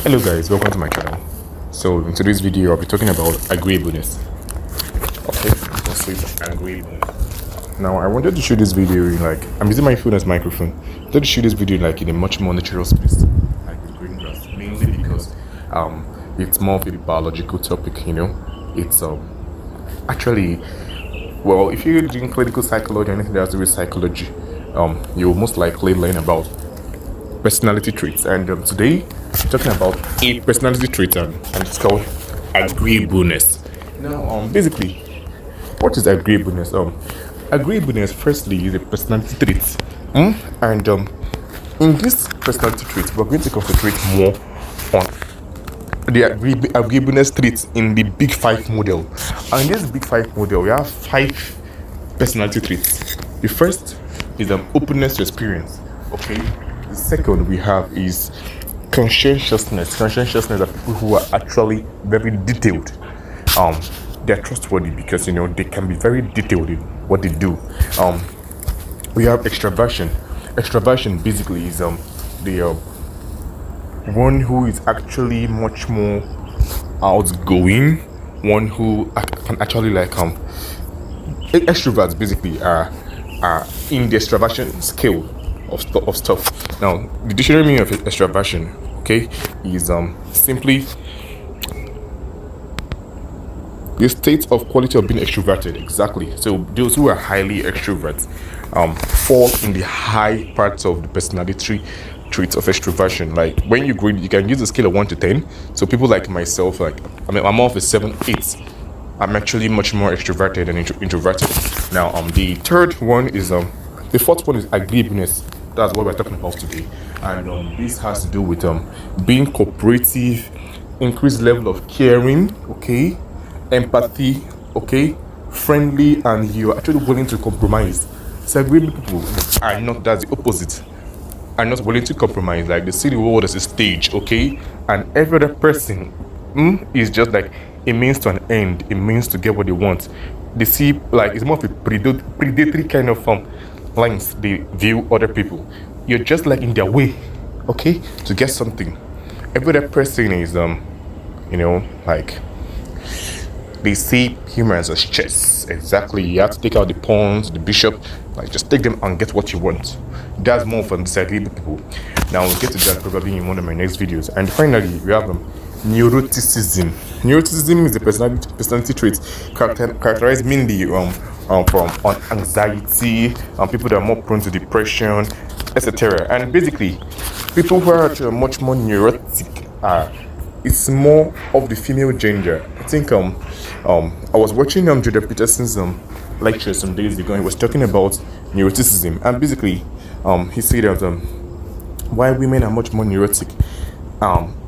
Hello guys, welcome to my channel. So in today's video I'll be talking about agreeableness. Okay, so it's agreeable. Now I wanted to shoot this video in I'm using my phone as microphone. I wanted to shoot this video in a much more natural space, like with green grass, mainly because it's more of a biological topic, It's actually, well, if you're doing clinical psychology or anything that has to do with psychology, you'll most likely learn about personality traits, and today I'm talking about a personality trait, and it's called agreeableness. Now, basically, what is agreeableness? Agreeableness, firstly, is a personality trait, and in this personality trait, we're going to concentrate more on the agreeableness traits in the Big Five model. And in this Big Five model, we have 5 personality traits. The first is openness to experience. Okay. The second we have is conscientiousness. Conscientiousness are people who are actually very detailed. They're trustworthy because they can be very detailed in what they do. We have extraversion. Extraversion basically is the one who is actually much more outgoing. One who can actually extroverts basically are in the extraversion scale of stuff. Now, the dictionary meaning of extraversion, okay, is simply the state of quality of being extroverted. Exactly. So those who are highly extroverts fall in the high parts of the personality traits of extroversion. Like when you grade, you can use a scale of 1 to 10. So people like myself, I'm more of a 7-8. I'm actually much more extroverted than introverted. Now, the third one is the fourth one is agreeableness. That's what we're talking about today, and this has to do with being cooperative, increased level of caring, okay, empathy, okay, friendly, and you're actually willing to compromise. So agreeable people are not, that's the opposite, are not willing to compromise. Like they see the world as a stage, okay, and every other person is just like a means to an end, a means to get what they want. They see it's more of a predatory kind of lines they view other people. You're just in their way, okay, to get something. Every other person is they see humans as chess. Exactly. You have to take out the pawns, the bishop, just take them and get what you want. That's more for disagreeable people. Now we'll get to that probably in one of my next videos. And finally, we have neuroticism. Neuroticism is a personality trait characterized mainly from anxiety, people that are more prone to depression, etc. And basically, people who are actually much more neurotic it's more of the female gender. I think I was watching Peterson's lecture some days ago, and he was talking about neuroticism, and basically he said that why women are much more neurotic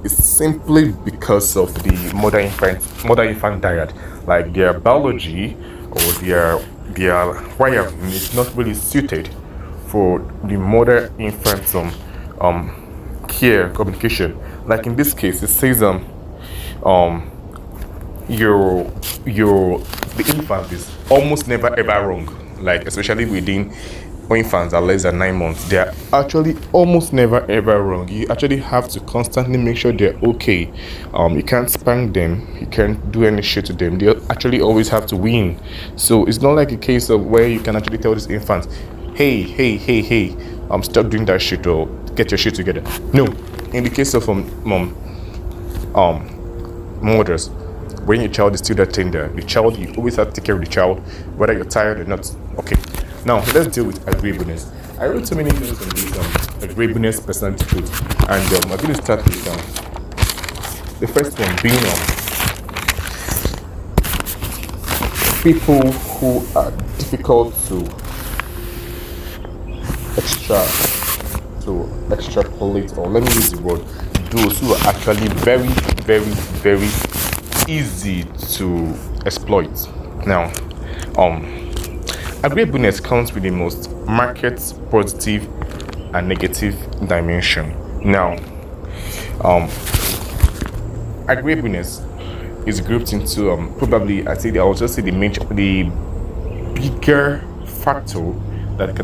it's simply because of the mother infant dyad. Their biology or their wiring is not really suited for the mother infant care communication. In this case, it says the infant is almost never ever wrong. Especially within infants are less than 9 months, they are actually almost never ever wrong. You actually have to constantly make sure they're okay. You can't spank them, you can't do any shit to them. They actually always have to win. So it's not like a case of where you can actually tell this infant, hey, stop doing that shit or get your shit together. No. In the case of mothers, when your child is still that tender, you always have to take care of the child, whether you're tired or not. Okay. Now let's deal with agreeableness. I wrote so many things on this agreeableness personality trait, and I'm going to start with the first one being people who are difficult to extrapolate, or let me use the word, those who are actually very, very, very easy to exploit. Now, agreeableness comes with the most marked positive and negative dimension. Now, agreeableness is grouped into probably, I would just say the bigger factor that you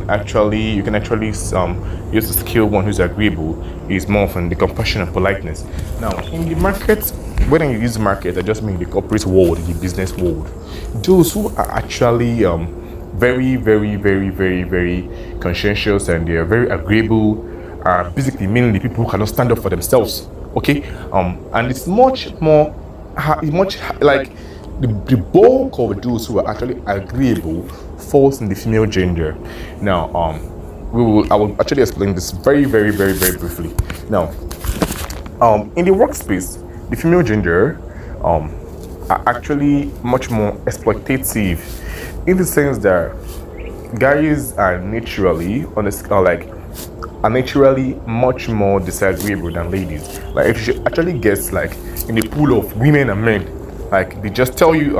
can actually use to scale one who's agreeable is more often the compassion and politeness. Now, in the market, when I use market, I just mean the corporate world, the business world. Those who are actually very, very, very, very, very conscientious and they are very agreeable are basically mainly people who cannot stand up for themselves. Okay, and it's much more, like the bulk of those who are actually agreeable falls in the female gender. Now, I will actually explain this very, very, very, very briefly. Now, in the workspace, the female gender are actually much more exploitative, in the sense that guys are naturally much more disagreeable than ladies. Like, if you actually guess, like, in the pool of women and men, like, they just tell you,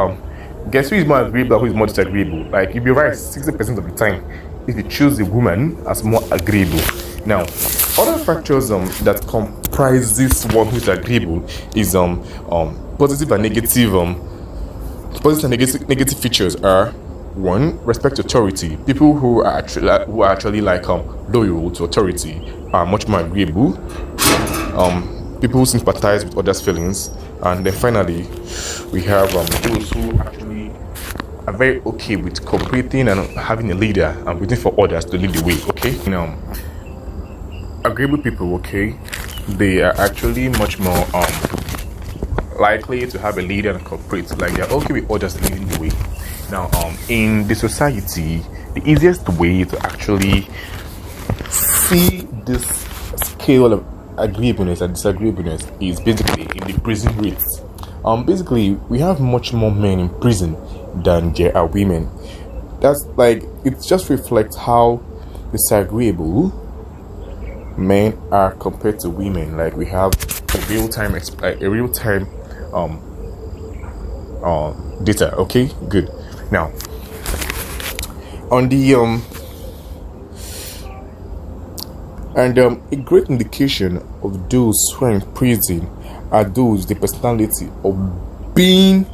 guess who is more agreeable, who is more disagreeable. Like, you'll be right 60% of the time if you choose a woman as more agreeable. Now, other factors that comprises one who is agreeable is positive and negative features are: one, respect authority. People who are actually like loyal to authority are much more agreeable. People who sympathize with others' feelings, and then finally we have those who actually are very okay with cooperating and having a leader and waiting for others to lead the way. Okay, now agreeable people, okay, they are actually much more likely to have a leader and cooperate. Like, they're okay with others leading the way. Now, in the society, the easiest way to actually see this scale of agreeableness and disagreeableness is basically in the prison rates. Basically, we have much more men in prison than there are women. That's like, it just reflects how disagreeable men are compared to women. Like, we have a real time data. Okay, good. Now, on the a great indication of those who are in prison are those the personality of being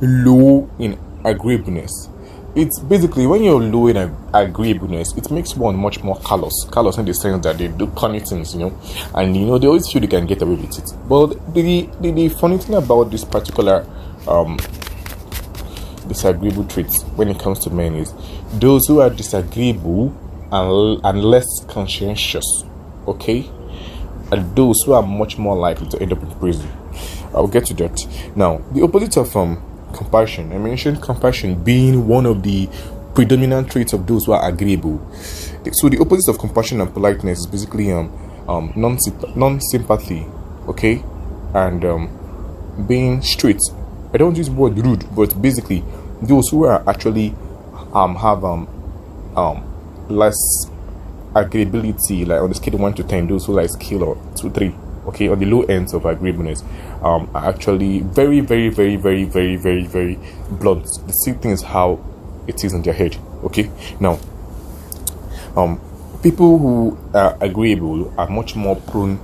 low in agreeableness. It's basically, when you're low in agreeableness, it makes one much more callous in the sense that they do funny things, and they always feel they can get away with it. But the funny thing about this particular disagreeable traits when it comes to men is those who are disagreeable and less conscientious, okay, and those who are much more likely to end up in prison. I'll get to that. Now, the opposite of compassion. I mentioned compassion being one of the predominant traits of those who are agreeable. So the opposite of compassion and politeness is basically non-sympathy, okay, and being straight. I don't use the word rude, but basically those who are actually have less agreeability, like on the scale of 1 to 10, those who like scale or 2, 3, okay, on the low ends of agreeableness, are actually very, very, very, very, very, very, very blunt. They see things how it is in their head. Okay, now people who are agreeable are much more prone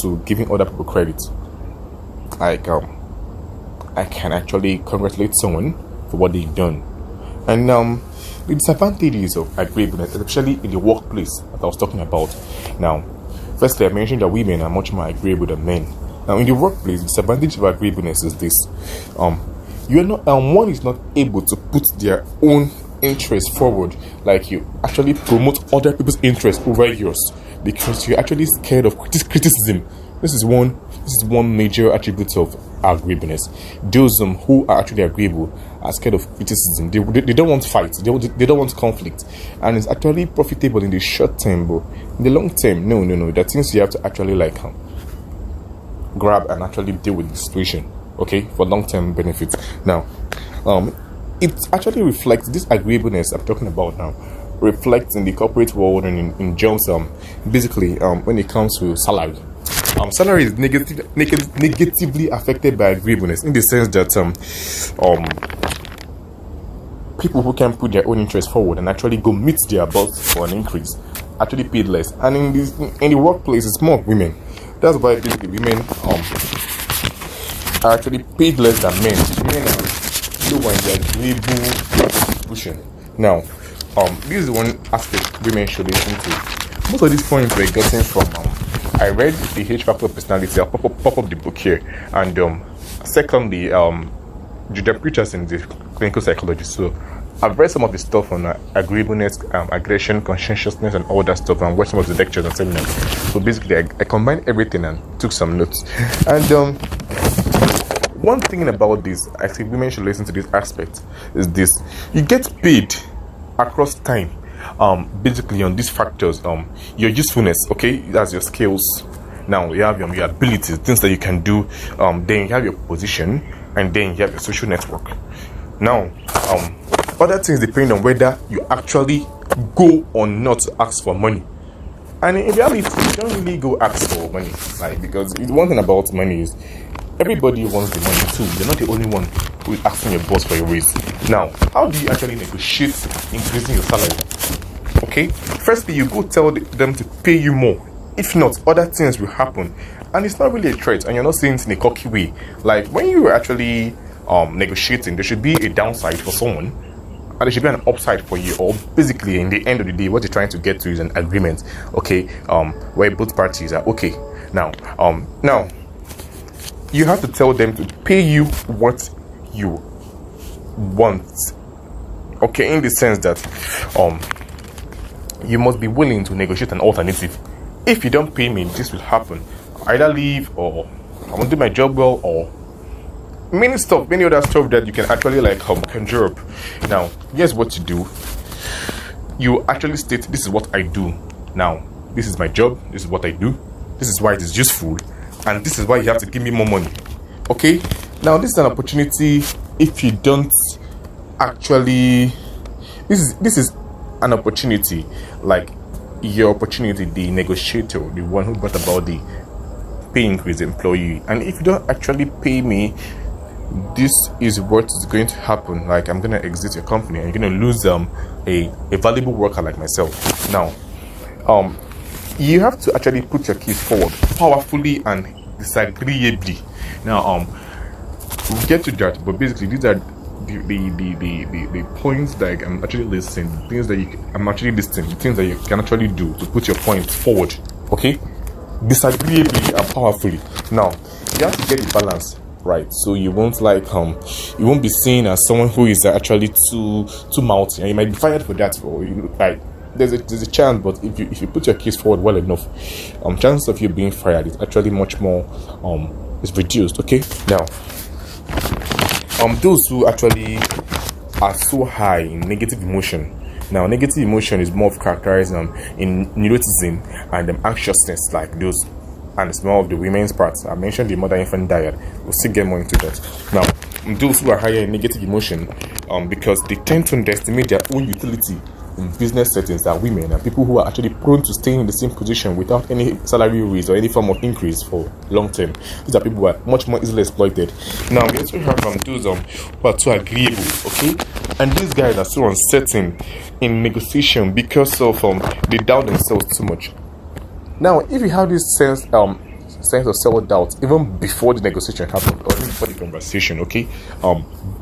to giving other people credit. Like, I can actually congratulate someone for what they've done. And the disadvantages of agreeableness, especially in the workplace that I was talking about. Now, firstly, I mentioned that women are much more agreeable than men. Now, in the workplace, the disadvantage of agreeableness is this: you are not one is not able to put their own interests forward. Like, you actually promote other people's interests over yours because you're actually scared of criticism. This is one major attribute of agreeableness. Those who are actually agreeable are scared of criticism. They don't want fight. They don't want conflict, and it's actually profitable in the short term, but in the long term, no. There are things you have to actually grab and actually deal with the situation. Okay, for long term benefits. Now, it actually reflects this agreeableness I'm talking about now. Reflects in the corporate world and in jobs. Basically, when it comes to salary. Salary is negatively affected by agreeableness, in the sense that people who can put their own interests forward and actually go meet their boss for an increase actually paid less. And in the workplace, it's more women. That's why basically women are actually paid less than men. Women are lower in the agreeable distribution. Now, this is one aspect women should listen to. Most of these points were gotten from I read the H Factor of Personality. I'll pop up the book here, and secondly, Judah Peterson, the clinical psychologist. So I've read some of the stuff on agreeableness, aggression, conscientiousness, and all that stuff, and watched some of the lectures and seminars. So basically, I combined everything and took some notes. And one thing about this, I think women should listen to this aspect, is this: you get paid across time, basically on these factors. Your usefulness, okay, that's your skills. Now you have your abilities, things that you can do. Then you have your position, and then you have your social network. Now, other things depend on whether you actually go or not to ask for money. And in reality, you don't really go ask for money, like, because one thing about money is everybody wants the money too. You're not the only one who is asking your boss for a raise. Now, how do you actually negotiate increasing your salary? Okay, firstly, you go tell them to pay you more. If not, other things will happen, and it's not really a threat, and you're not saying it in a cocky way. Like, when you are actually negotiating, there should be a downside for someone, and there should be an upside for you. Or basically, in the end of the day, what you're trying to get to is an agreement, okay, where both parties are okay. Now you have to tell them to pay you what you want, okay, in the sense that you must be willing to negotiate an alternative. If you don't pay me, this will happen. Either leave, or I won't do my job well, or many other stuff that you can actually like conjure up. Now, here's what you do. You actually state, this is what I do. Now, this is my job, this is what I do, this is why it is useful, and this is why you have to give me more money. Okay? Now, this is an opportunity. If you don't actually, this is an opportunity, like your opportunity, the negotiator, the one who brought about the pay increase, employee. And if you don't actually pay me, this is what is going to happen. Like, I'm gonna exit your company, and you're gonna lose a valuable worker like myself. Now, you have to actually put your case forward powerfully and disagreeably. Now, we'll get to that, but basically these are the points that I'm actually listing, things that I'm actually listing, the things that you can actually do to put your point forward, okay, disagreeably and powerfully. Now, you have to get the balance right, so you won't you won't be seen as someone who is actually too mouthy, and you might be fired for that. Or like, there's a chance, but if you put your case forward well enough, chances of you being fired is actually much more is reduced. Okay, now, those who actually are so high in negative emotion. Now, negative emotion is more of characterized in neuroticism and anxiousness, like those, and it's more of the women's parts. I mentioned the mother infant dyad. We'll still get more into that. Now, those who are higher in negative emotion, because they tend to underestimate their own utility in business settings, are women and people who are actually prone to staying in the same position without any salary raise or any form of increase for long term. These are people who are much more easily exploited. Now, we also have those who are too agreeable, okay? And these guys are so uncertain in negotiation because of they doubt themselves too much. Now, if you have this sense of self-doubt even before the negotiation happens, or even before the conversation, okay,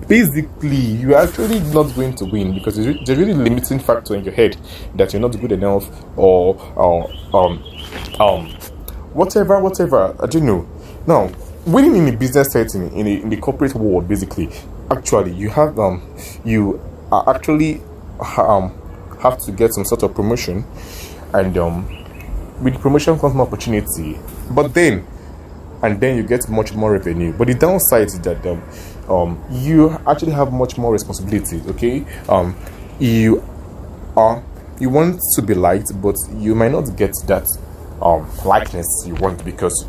basically you're actually not going to win, because there's a really limiting factor in your head that you're not good enough, or whatever. I don't know. Now, winning in a business setting, in the corporate world, basically, actually you have you are actually have to get some sort of promotion, and with promotion comes more opportunity, but then you get much more revenue. But the downside is that you actually have much more responsibilities. Okay, you want to be liked, but you might not get that likeness you want, because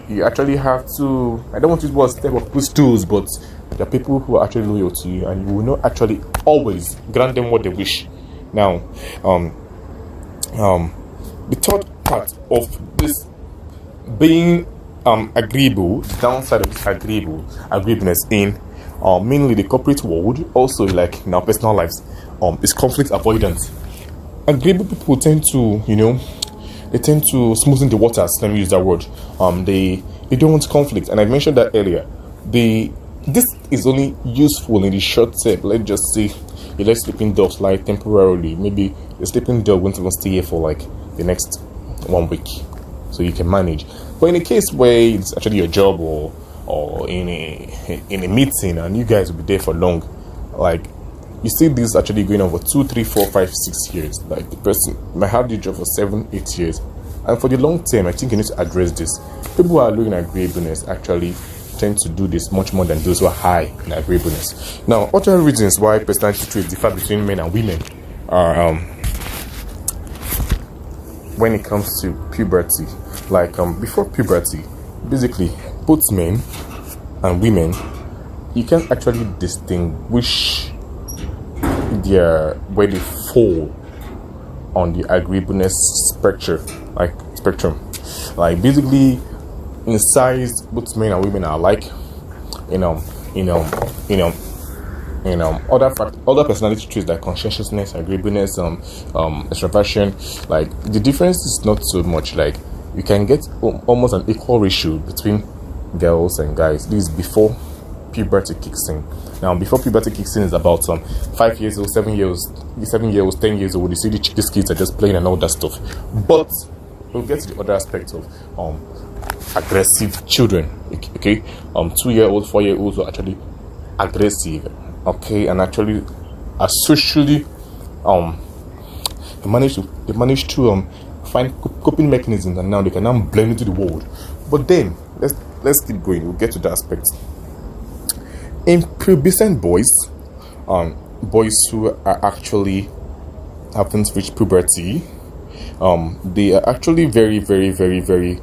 you actually have to, I don't want to use what step of push tools, but there are people who are actually loyal to you, and you will not actually always grant them what they wish. Now, the third part of this being agreeable, the downside of this agreeableness in mainly the corporate world, also like in our personal lives, is conflict avoidance. Agreeable people tend to, they tend to smoothen the waters. Let me use that word. They don't want conflict, and I mentioned that earlier. This is only useful in the short term. Let's just say you let sleeping dog slide temporarily. Maybe the sleeping dog won't even stay here for like the next 1 week, so you can manage. But in a case where it's actually your job or in a meeting and you guys will be there for long, like you see this actually going on for 2, 3, 4, 5, 6 years. Like the person might have the job for 7, 8 years, and for the long term, I think you need to address this. People who are low in agreeableness actually tend to do this much more than those who are high in agreeableness. Now, other reasons why personality traits differ between men and women are when it comes to puberty. Like before puberty, basically both men and women, you can actually distinguish where they fall on the agreeableness spectrum. Like basically in size, both men and women are alike. Other personality traits like conscientiousness, agreeableness, extraversion, like the difference is not so much. Like you can get almost an equal ratio between girls and guys. This is before puberty kicks in. Now, before puberty kicks in is about 5 years old, 7 years, 10 years old. You see these kids are just playing and all that stuff. But we'll get to the other aspect of aggressive children. Okay, 2-year-old, 4-year-olds are actually aggressive. Okay, and actually are socially they manage to find coping mechanisms, and now they can now blend into the world. But then let's keep going. We'll get to that aspect. In pubescent boys, boys who are actually haven't reached puberty, they are actually very, very, very, very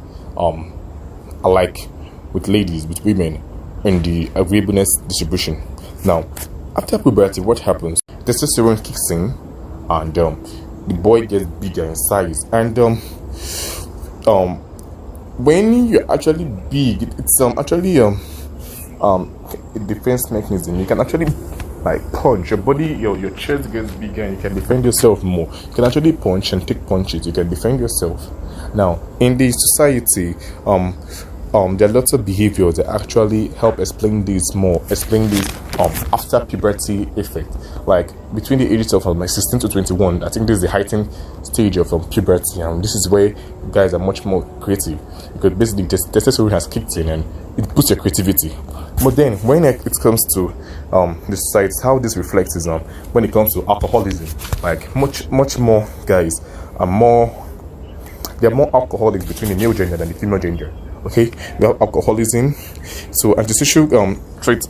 alike with ladies, with women in the agreeableness distribution. Now, after puberty, what happens? Testosterone kicks in, and the boy gets bigger in size. And when you're actually big, it's actually a defense mechanism. You can actually like punch your body, your chest gets bigger, and you can defend yourself more. You can actually punch and take punches. You can defend yourself. Now, in the society, there are lots of behaviors that actually help explain this after puberty effect. Like between the ages of 16 to 21, I think this is the heightened stage of puberty, and this is where guys are much more creative, because basically testosterone has kicked in and it boosts your creativity. But then when it comes to the society, how this reflects is when it comes to alcoholism. Like much more guys are there are more alcoholics between the male gender than the female gender. Okay, we have alcoholism. So antisocial traits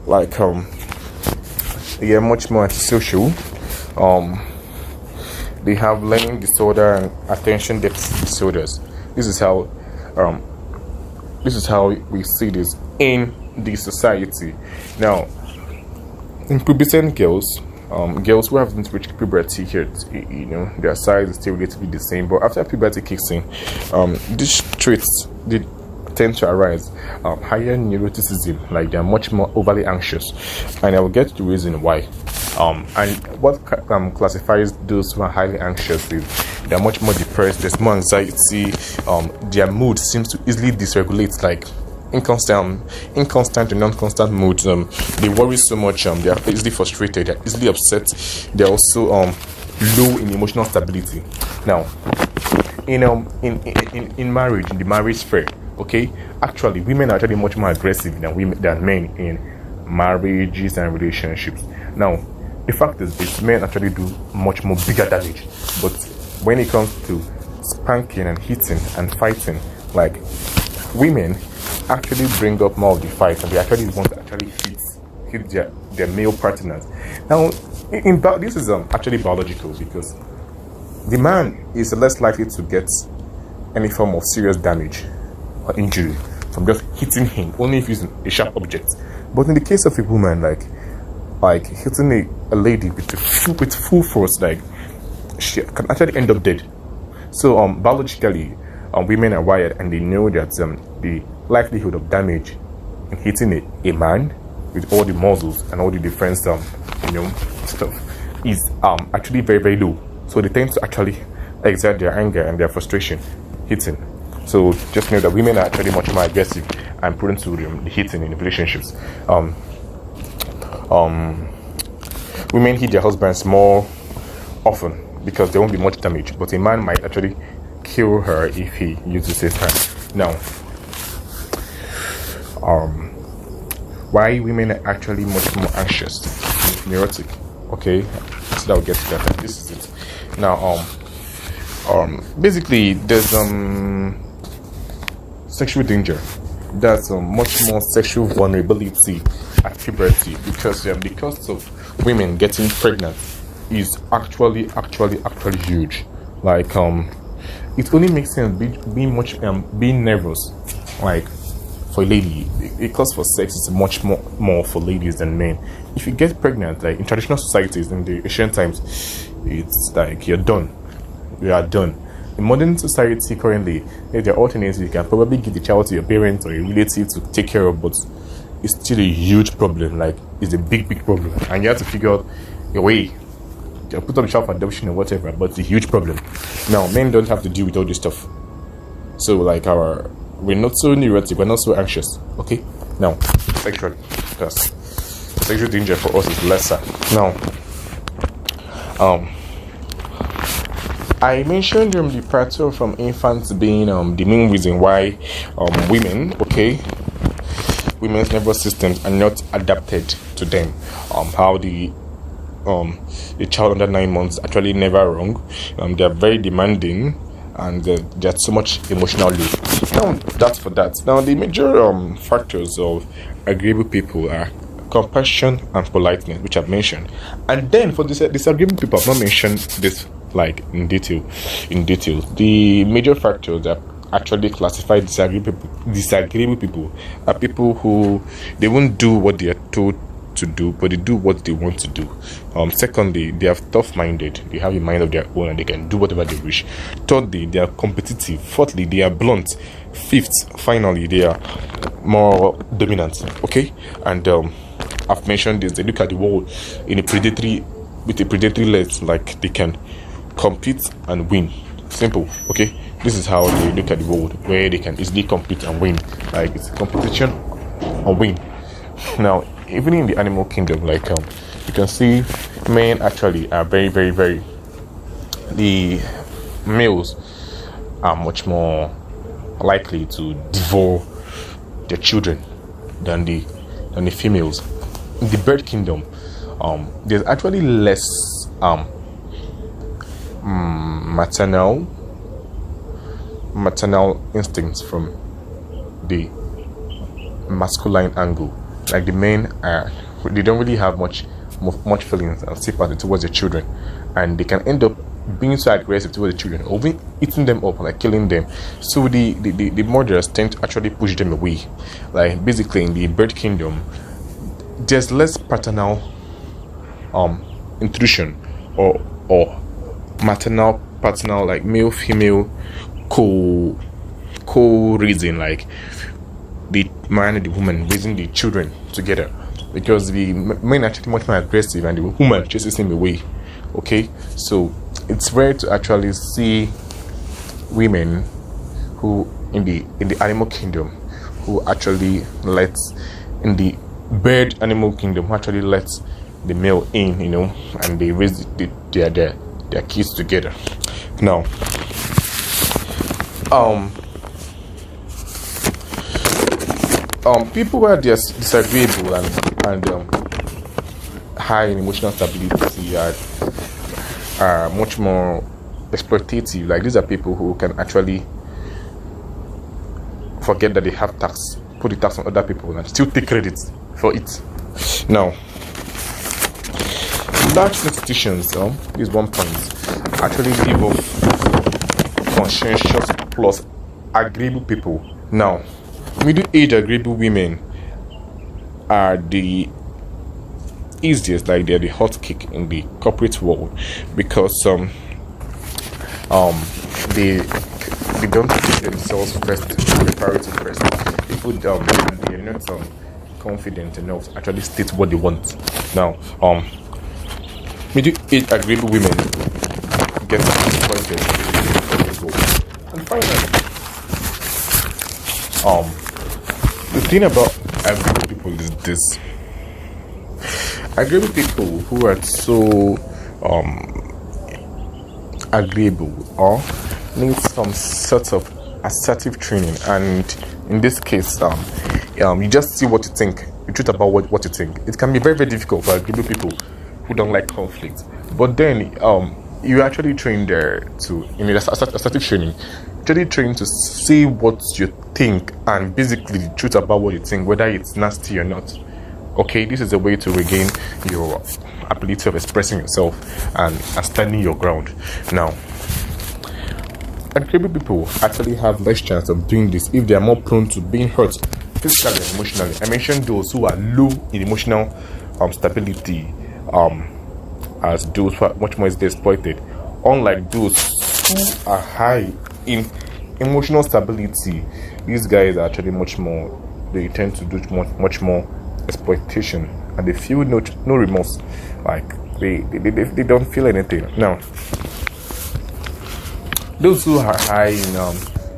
like they are much more antisocial. They have learning disorder and attention deficit disorders. This is how we see this in the society. Now, in pubescent girls, girls who haven't reached puberty yet, their size is still relatively the same. But after puberty kicks in, these traits they tend to arise. Higher neuroticism, like they are much more overly anxious, and I will get to the reason why. And what classifies those who are highly anxious is they are much more depressed. There's more anxiety. Their mood seems to easily dysregulate, like inconstant and non-constant moods. They worry so much. They are easily frustrated. They're easily upset. They're also low in emotional stability. Now, in marriage, in the marriage sphere, okay, actually, women are actually much more aggressive than men in marriages and relationships. Now, the fact is this: men actually do much more bigger damage. But when it comes to spanking and hitting and fighting, like women actually bring up more of the fight, and they actually want to actually hit their male partners. Now, this is actually biological, because the man is less likely to get any form of serious damage or injury from just hitting him, only if using a sharp object. But in the case of a woman, like hitting a lady with full force, like she can actually end up dead. So biologically, women are wired, and they know that the likelihood of damage in hitting a man with all the muscles and all the defense stuff is actually very, very low. So they tend to actually exert their anger and their frustration hitting. So just know that women are actually much more aggressive and prone to the hitting in relationships. women hit their husbands more often because there won't be much damage, but a man might actually kill her if he uses his hand. Now, why women are actually much more anxious, neurotic. Okay, so I'll get to that. This is it. Now, basically, there's sexual danger. There's much more sexual vulnerability at puberty because of women getting pregnant is actually huge. Like it only makes sense being nervous. Like for a lady, it costs for sex is much more for ladies than men. If you get pregnant, like in traditional societies in the ancient times, it's like you're done. You are done. In modern society currently, if there are alternatives, you can probably give the child to your parents or a relative to take care of, but it's still a huge problem. Like it's a big problem, and you have to figure out a way. You put up the child for adoption or whatever, but it's a huge problem. Now, men don't have to deal with all this stuff. So, like we're not so neurotic, we're not so anxious. Okay. Now, sexually, because sexual danger for us is lesser. Now, I mentioned the plateau from infants being the main reason why women's nervous systems are not adapted to them. How the child under 9 months is actually never wrong. They are very demanding and there's so much emotional load. Now that's for that. Now the major factors of agreeable people are compassion and politeness, which I've mentioned. And then for disagreeable people, I've not mentioned this like in detail. The major factors that actually classify disagreeable people are people who they won't do what they are told to do, but they do what they want to do. Secondly, they are tough-minded. They have a mind of their own and they can do whatever they wish. Thirdly, they are competitive. Fourthly, they are blunt. Fifth, finally, they are more dominant. Okay, and I've mentioned this. They look at the world with a predatory lens, like they can compete and win. Simple. Okay, this is how they look at the world, where they can easily compete and win. Like it's a competition and win. Now, even in the animal kingdom, like you can see men actually are very the males are much more likely to devour their children than the females. In the bird kingdom, there's actually less maternal instincts from the masculine angle. Like the men they don't really have much feelings and sympathy towards their children, and they can end up being so aggressive towards the children, or even eating them up, like killing them. So the murderers tend to actually push them away. Like basically in the bird kingdom, there's less paternal intrusion or maternal paternal, like male female co-raising, like the man and the woman raising the children together, because the men are actually much more aggressive and the woman chases him away. Okay, so it's rare to actually see women who in the animal kingdom who actually let in the bird animal kingdom who actually let the male in, and they raise their kids together. Now, people who are disagreeable and high in emotional stability are much more exploitative. Like these are people who can actually forget that they have tax, put the tax on other people, and still take credit for it. Now, large institutions, this one point, actually give off conscientious plus agreeable people. Now, middle-aged agreeable women are the easiest, like they're the hot cake in the corporate world, because they don't take themselves first, the priority first. People they're not confident enough to actually state what they want. Now, middle-aged agreeable women get disappointed. And finally, the thing about agreeable people is this: Agreeable people who are so agreeable or need some sort of assertive training, and in this case, you just see what you think, the truth about what you think. It can be very, very difficult for agreeable people who don't like conflict, but then you actually train there to, in assertive training, actually train to see what you think and basically the truth about what you think, whether it's nasty or not. Okay, this is a way to regain your ability of expressing yourself and standing your ground. Now, agreeable people actually have less chance of doing this if they are more prone to being hurt physically and emotionally. I mentioned those who are low in emotional stability as those who are much more easily exploited, unlike those who are high in emotional stability. These guys are actually much more, they tend to do much more exploitation, and they feel no remorse, like they don't feel anything. Now, those who are high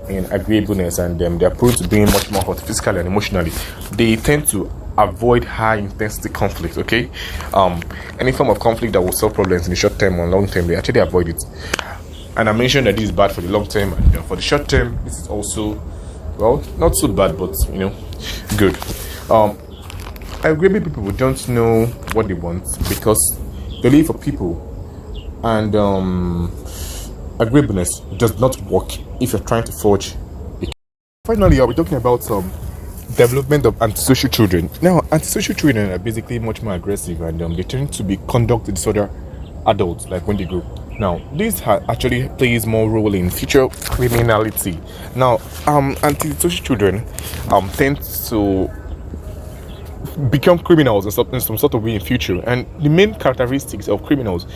in agreeableness and they are prone to being much more hurt physically and emotionally, they tend to avoid high intensity conflict. Okay, any form of conflict that will solve problems in the short term or long term, they actually avoid it. And I mentioned that this is bad for the long term, and for the short term, this is also, well, not so bad, but good. Agreeable people don't know what they want because they live for people, and agreeableness does not work if you're trying to forge. Finally, I'll be talking about development of antisocial children. Now, antisocial children are basically much more aggressive, and they tend to be conduct disorder adults, like when they grow. Now, this actually plays more role in future criminality. Now, antisocial children tend to become criminals in some sort of way in future, and the main characteristics of criminals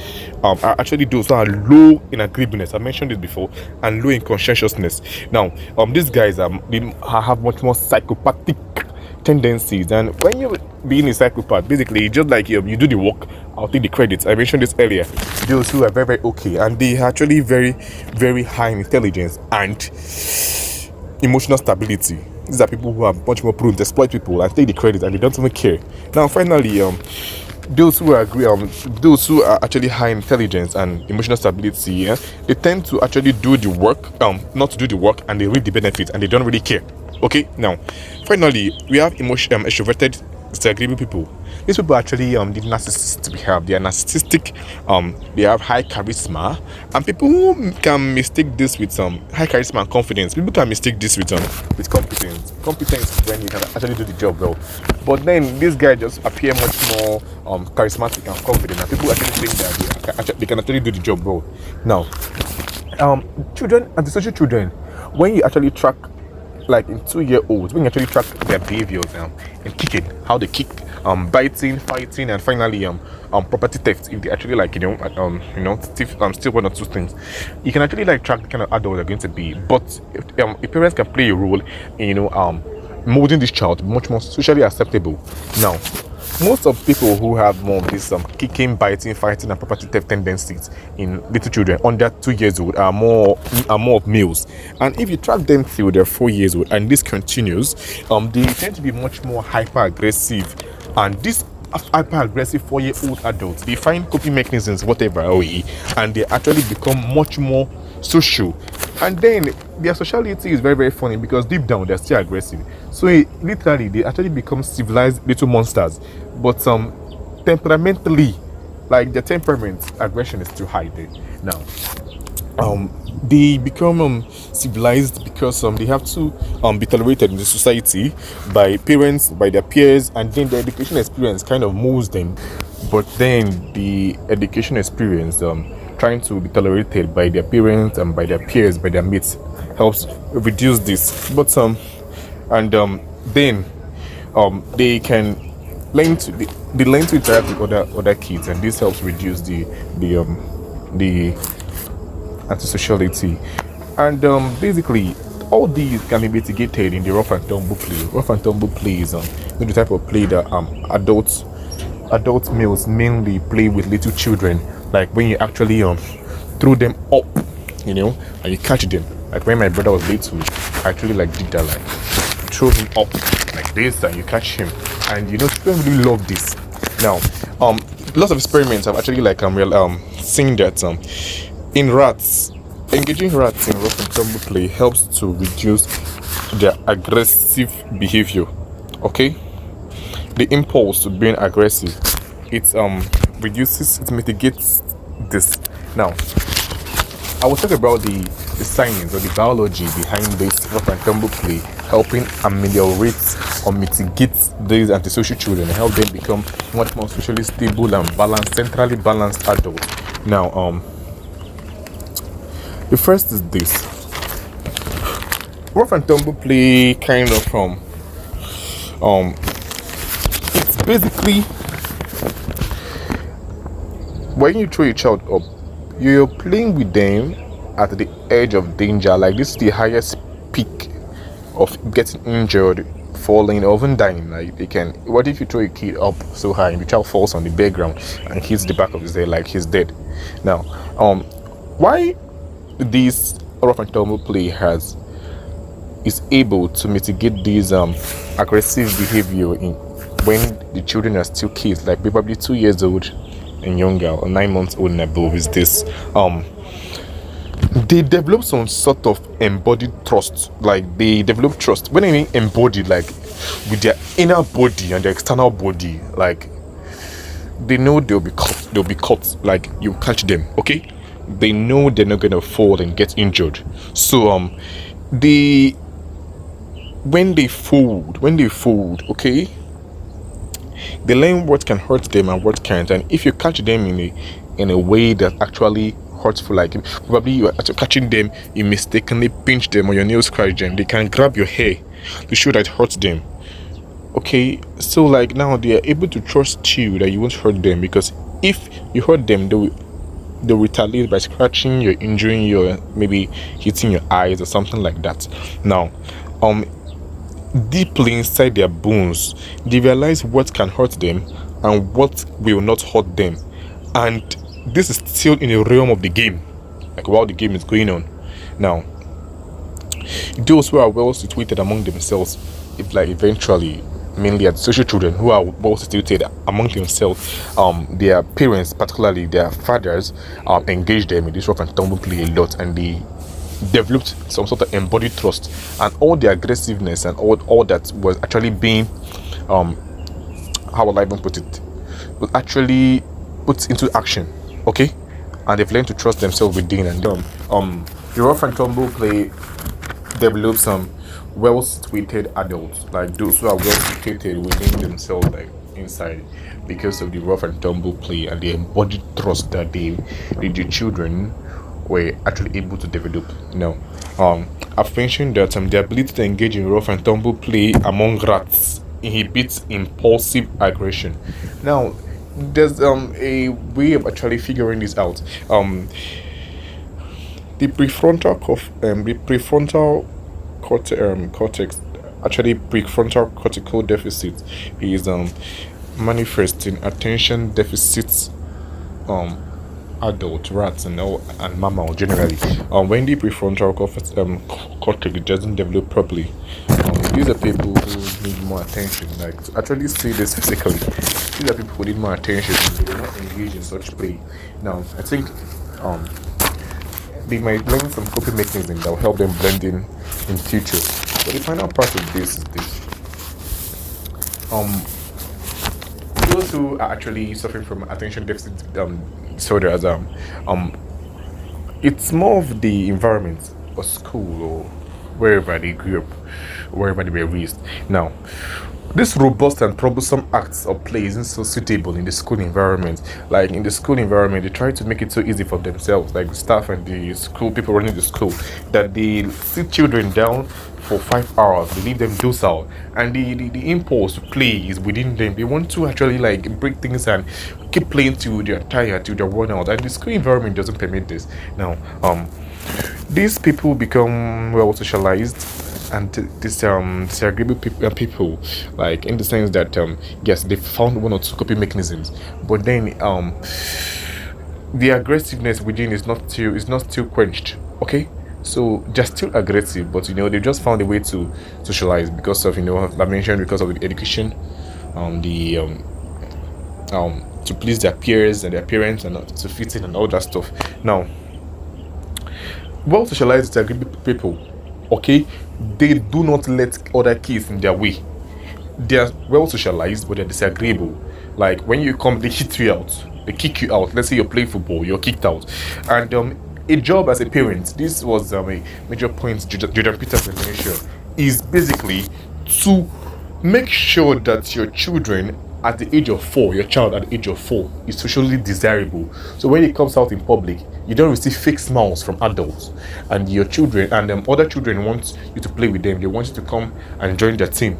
are actually those who are low in agreeableness. I mentioned this before, and low in conscientiousness. Now, these guys they have much more psychopathic tendencies, and when you're being a psychopath, basically just like you do the work, I'll take the credits. I mentioned this earlier. Those who are very, very okay, and they are actually very, very high in intelligence and emotional stability. These are people who are much more prone to exploit people and take the credit, and they don't even care. Now, finally, those who are actually high in intelligence and emotional stability, they tend to actually do the work, not to do the work, and they reap the benefits, and they don't really care. Okay, now, finally, we have extroverted, disagreeable people. These people actually the narcissists we have. They are narcissistic. They have high charisma, and people can mistake this with high charisma and confidence. People can mistake this with competence. Competence is when you can actually do the job well. But then this guy just appear much more charismatic and confident, and people actually think that they can actually do the job well. Now, children, antisocial children, when you actually track, like in 2-year-olds, when you actually track their behaviors and kicking, how they kick, biting, fighting, and finally property theft, if they actually steal one or two things, you can actually track the kind of adult they're going to be. But if parents can play a role in molding this child to be much more socially acceptable. Now, most of people who have more of this kicking, biting, fighting, and property theft tendencies in little children under 2 years old are more of males. And if you track them till they're 4 years old and this continues, they tend to be much more hyper aggressive. And this hyper aggressive 4-year-old adults, they find coping mechanisms, whatever, and they actually become much more social. And then their sociality is very, very funny because deep down they're still aggressive. So literally they actually become civilized little monsters. But temperamentally, like their temperament, aggression is too high there. Now, they become civilized because they have to be tolerated in the society by parents, by their peers, and then the education experience kind of moves them. But then the education experience, trying to be tolerated by their parents and by their peers, by their mates, helps reduce this. But then they can learn to interact with other kids, and this helps reduce the antisociality. And basically, all these can be mitigated in the rough and tumble play. Rough and tumble play is the type of play that adult males mainly play with little children. Like when you actually throw them up, and you catch them. Like when my brother was little, I actually did that, throw him up like this, and you catch him. And children really love this. Now, um lots of experiments have actually like seen that in rats, engaging rats in rough and tumble play helps to reduce their aggressive behavior. Okay, the impulse to being aggressive, it it mitigates this. Now I will talk about the science or the biology behind this rough and tumble play, helping ameliorate or mitigate these antisocial children and help them become much more socially stable and balanced, centrally balanced adults. Now, the first is this: rough and tumble play kind of it's basically when you throw a child up, you're playing with them at the edge of danger. Like, this is the highest peak of getting injured, falling, or even dying. Like, they can. What if you throw a kid up so high and the child falls on the bare ground and hits the back of his head, like he's dead? Now, why this rough and tumble play is able to mitigate this aggressive behavior in when the children are still kids, like probably 2 years old and younger, or 9 months old and above, is this: they develop some sort of embodied trust. Like, they develop trust when I mean embodied, like with their inner body and their external body. Like, they know they'll be caught, like you catch them, okay? They know they're not gonna fall and get injured. So when they fold, okay, they learn what can hurt them and what can't. And if you catch them in a way that actually hurtful, like probably you are catching them, you mistakenly pinch them or your nails scratch them, they can grab your hair to show that it hurts them. Okay, so like now they are able to trust you that you won't hurt them, because if you hurt them, they'll retaliate by scratching you, injuring you, or maybe hitting your eyes or something like that. Now, deeply inside their bones, they realize what can hurt them and what will not hurt them, and this is still in the realm of the game, like while the game is going on. Now, those who are well situated among themselves, if like eventually, mainly at social children who are well situated among themselves, their parents, particularly their fathers, engage them in this rough and tumble play a lot, and they developed some sort of embodied trust, and all the aggressiveness and all that was actually being how will I even put it, was actually put into action, okay? And they've learned to trust themselves within. And the rough and tumble play develops some well situated adults, like those who are well situated within themselves, like inside, because of the rough and tumble play and the embodied trust that the children were actually able to develop. Now, I've mentioned that the ability to engage in rough and tumble play among rats inhibits impulsive aggression. Now, there's a way of actually figuring this out. The prefrontal cortex, actually prefrontal cortical deficit, is manifesting attention deficits adult rats and mammal generally. When the prefrontal cortex doesn't develop properly, these are people who need more attention. Like, to actually see this physically, these are people who need more attention and they will not engage in such play. Now, I think they might learn some coping mechanisms that will help them blend in future. But the final part of this is this: those who are actually suffering from attention deficit disorder, as it's more of the environment or school or wherever they grew up, wherever they were raised. Now, this robust and troublesome acts or play isn't so suitable in the school environment. Like, in the school environment, they try to make it so easy for themselves, like the staff and the school people running the school, that they sit children down for 5 hours, they leave them docile, and the impulse to play is within them. They want to actually like break things and keep playing till they're tired, till they're worn out, and the school environment doesn't permit this. Now, these people become well socialized, and disagreeable people, like in the sense that yes, they found one or two coping mechanisms, but then the aggressiveness within is not still quenched. Okay, so they're still aggressive, but they just found a way to socialize because of I mentioned, because of the education, the to please their peers and their parents and to fit in and all that stuff. Now, well socialized disagreeable people, okay, they do not let other kids in their way. They are well socialized, but they're disagreeable. Like when you come, they hit you out, they kick you out. Let's say you're playing football, you're kicked out, and a job as a parent. This was a major point Jordan Peterson mentioned, is basically to make sure that your children at the age of 4, your child at the age of 4 is socially desirable. So when it comes out in public, you don't receive fake smiles from adults, and your children and other children want you to play with them. They want you to come and join their team.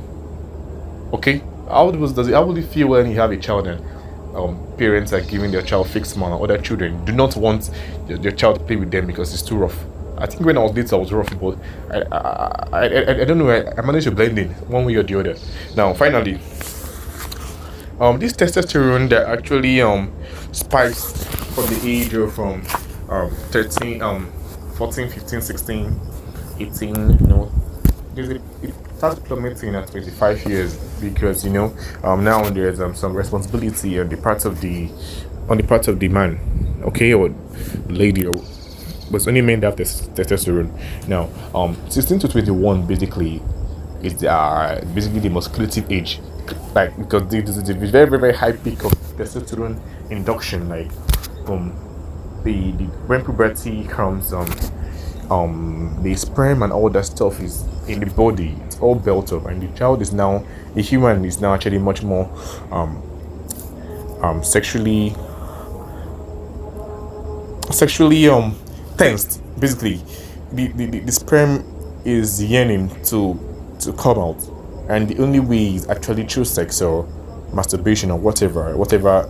Okay, how will you feel when you have a child and parents are giving their child fake smile, and other children do not want their child to play with them because it's too rough? I think when I was little I was rough, but I don't know, I managed to blend in one way or the other. Now finally, this testosterone that actually spikes from the age of 13, 14, 15, 16, 18, it starts plummeting at 25 years, because now there's some responsibility on the part of the man, okay, or lady, or but only men that have testosterone. Now 16 to 21 basically is basically the most creative age, like, because this is a very, very, very high peak of testosterone induction, like from the when puberty comes, the sperm and all that stuff is in the body, it's all built up, and the human is now actually much more sexually tensed. Basically the sperm is yearning to come out, and the only way is actually through sex or masturbation or whatever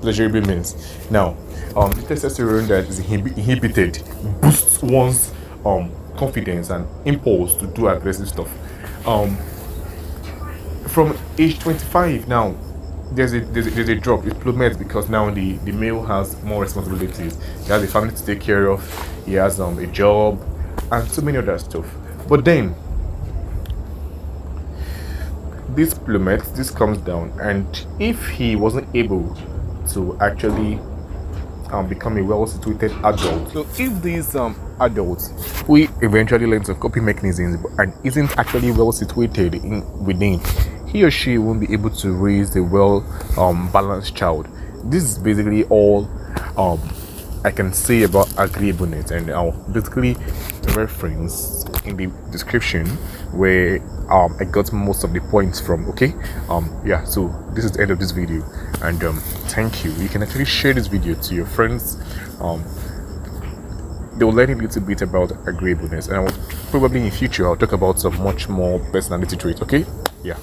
pleasurable means. Now the testosterone that is inhibited boosts one's confidence and impulse to do aggressive stuff. From age 25 now, there's a drop. It plummets because now the male has more responsibilities. He has a family to take care of, he has a job and so many other stuff. But then this plummets, this comes down, and if he wasn't able to actually become a well-situated adult, so if these adults who eventually learn some coping mechanisms and isn't actually well situated within, he or she won't be able to raise a well balanced child. This is basically all I can say about agreeableness, and I'll basically reference in the description where I got most of the points from. Okay, yeah, so this is the end of this video, and thank you. You can actually share this video to your friends. They will learn a little bit about agreeableness, and probably in future I'll talk about some much more personality traits. Okay, yeah.